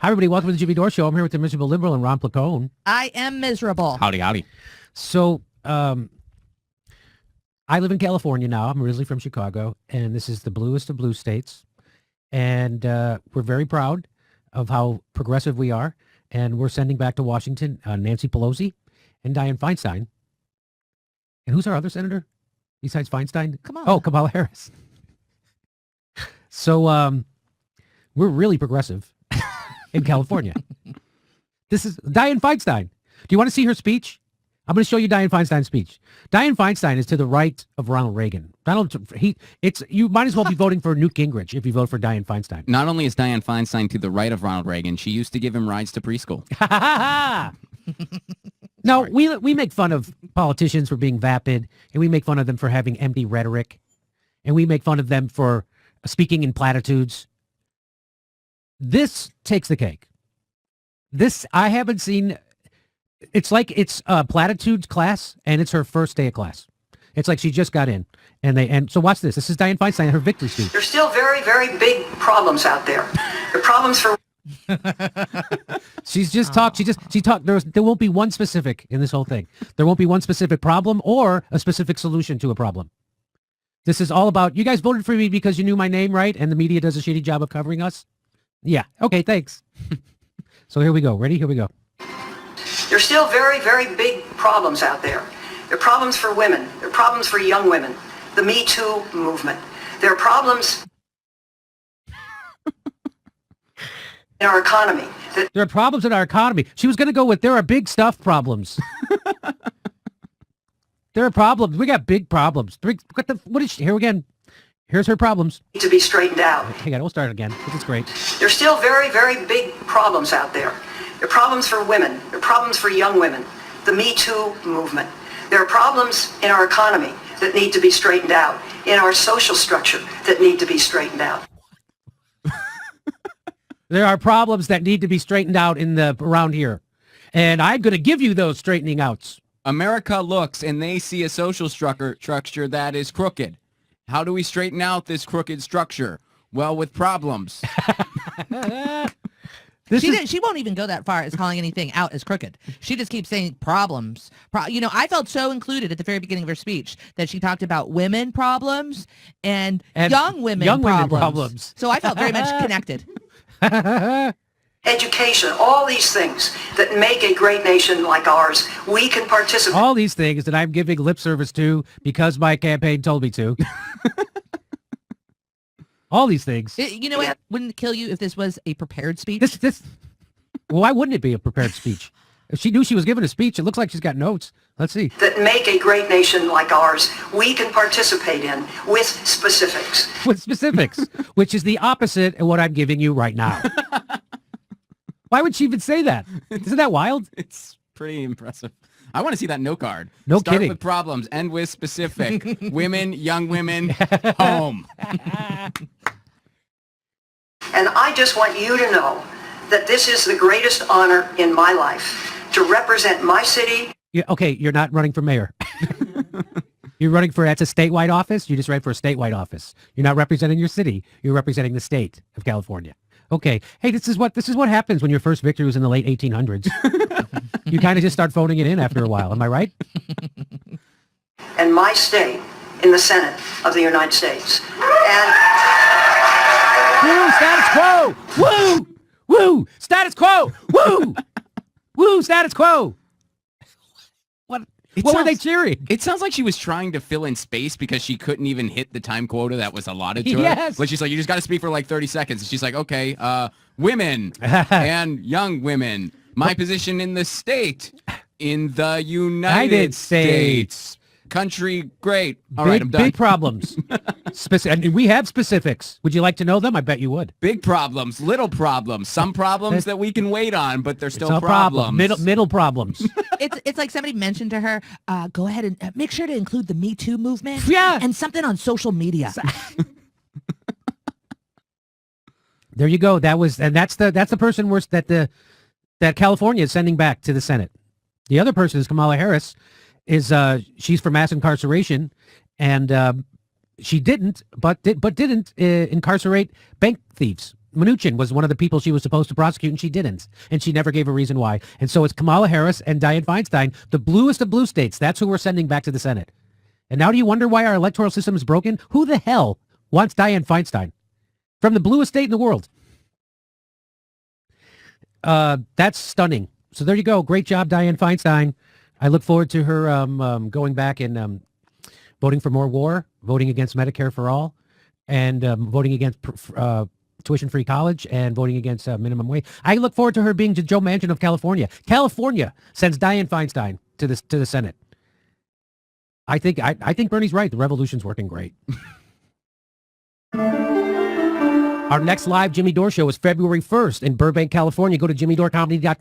Hi, everybody. Welcome to the Jimmy Dore Show. I'm here with the miserable liberal and Ron Placone. I am miserable. Howdy, howdy. So, I live in California now. I'm originally from Chicago, and this is the bluest of blue states. And we're very proud of how progressive we are. And we're sending back to Washington Nancy Pelosi and Dianne Feinstein. And who's our other senator besides Feinstein? Kamala Harris. So we're really progressive in California. This is Dianne Feinstein. Do you want to see her speech? I'm going to show you Dianne Feinstein's speech. Dianne Feinstein is to the right of Ronald Reagan. You might as well be voting for Newt Gingrich if you vote for Dianne Feinstein. Not only is Dianne Feinstein to the right of Ronald Reagan, she used to give him rides to preschool. No, we make fun of politicians for being vapid, and we make fun of them for having empty rhetoric, and we make fun of them for speaking in platitudes. This takes the cake. This, I haven't seen, it's like it's a platitudes class, and it's her first day of class. It's like she just got in. And so watch this. This is Dianne Feinstein, her victory speech. There's still very, very big problems out there. The problems for... She's just talked. She talked. There won't be one specific in this whole thing. There won't be one specific problem or a specific solution to a problem. This is all about, you guys voted for me because you knew my name, right? And the media does a shitty job of covering us. Yeah. Okay, thanks. So here we go. Ready? Here we go. There's still very, very big problems out there. There are problems for women. There are problems for young women. The Me Too movement. There are problems in our economy. There are problems in our economy. She was going to go with, there are big stuff problems. There are problems. We got big problems. Here again. Here's her problems. To be straightened out. Hang on, we'll start again. This is great. There's still very, very big problems out there. There are problems for women. There are problems for young women. The Me Too movement. There are problems in our economy that need to be straightened out. In our social structure that need to be straightened out. There are problems that need to be straightened out around here. And I'm going to give you those straightening outs. America looks and they see a social structure that is crooked. How do we straighten out this crooked structure? Well, with problems. She won't even go that far as calling anything out as crooked. She just keeps saying problems. I felt so included at the very beginning of her speech that she talked about women problems and young women problems. So I felt very much connected. Education, all these things that make a great nation like ours, we can participate. All these things that I'm giving lip service to because my campaign told me to. All these things. You know what? Wouldn't it kill you if this was a prepared speech? Why wouldn't it be a prepared speech? If she knew she was giving a speech, it looks like she's got notes. Let's see. That make a great nation like ours, we can participate in with specifics. With specifics, which is the opposite of what I'm giving you right now. Why would she even say that? Isn't that wild? It's pretty impressive. I want to see that note card. No Start kidding. with problems, end with specific. Women, young women, home. And I just want you to know that this is the greatest honor in my life, to represent my city. Yeah, okay, you're not running for mayor. You're running that's a statewide office? You just ran for a statewide office. You're not representing your city. You're representing the state of California. Okay. Hey, this is what happens when your first victory was in the late 1800s. You kind of just start phoning it in after a while. Am I right? And my state in the Senate of the United States. And woo, status quo! Woo! Woo! Status quo! Woo! Woo! Status quo! What were they cheering? It sounds like she was trying to fill in space because she couldn't even hit the time quota that was allotted to her. Yes. But she's like, you just got to speak for like 30 seconds. And she's like, okay, women and young women. My position in the state, in the United States. Country, great. All right, I'm done. Big problems. And we have specifics. Would you like to know them? I bet you would. Big problems, little problems, some problems that we can wait on, but they're still problems. Middle problems. It's like somebody mentioned to her, go ahead and make sure to include the Me Too movement. Yeah. And something on social media. There you go. That's the person that California is sending back to the Senate. The other person is Kamala Harris. She's for mass incarceration, and she didn't incarcerate bank thieves. Mnuchin was one of the people she was supposed to prosecute, and she didn't. And she never gave a reason why. And so it's Kamala Harris and Dianne Feinstein, the bluest of blue states. That's who we're sending back to the Senate. And now do you wonder why our electoral system is broken? Who the hell wants Dianne Feinstein? From the bluest state in the world. That's stunning. So there you go. Great job, Dianne Feinstein. I look forward to her going back and voting for more war, voting against Medicare for all, and voting against tuition-free college, and voting against minimum wage. I look forward to her being Joe Manchin of California. California sends Dianne Feinstein to the Senate. I think Bernie's right. The revolution's working great. Our next live Jimmy Dore show is February 1st in Burbank, California. Go to jimmydorecomedy.com.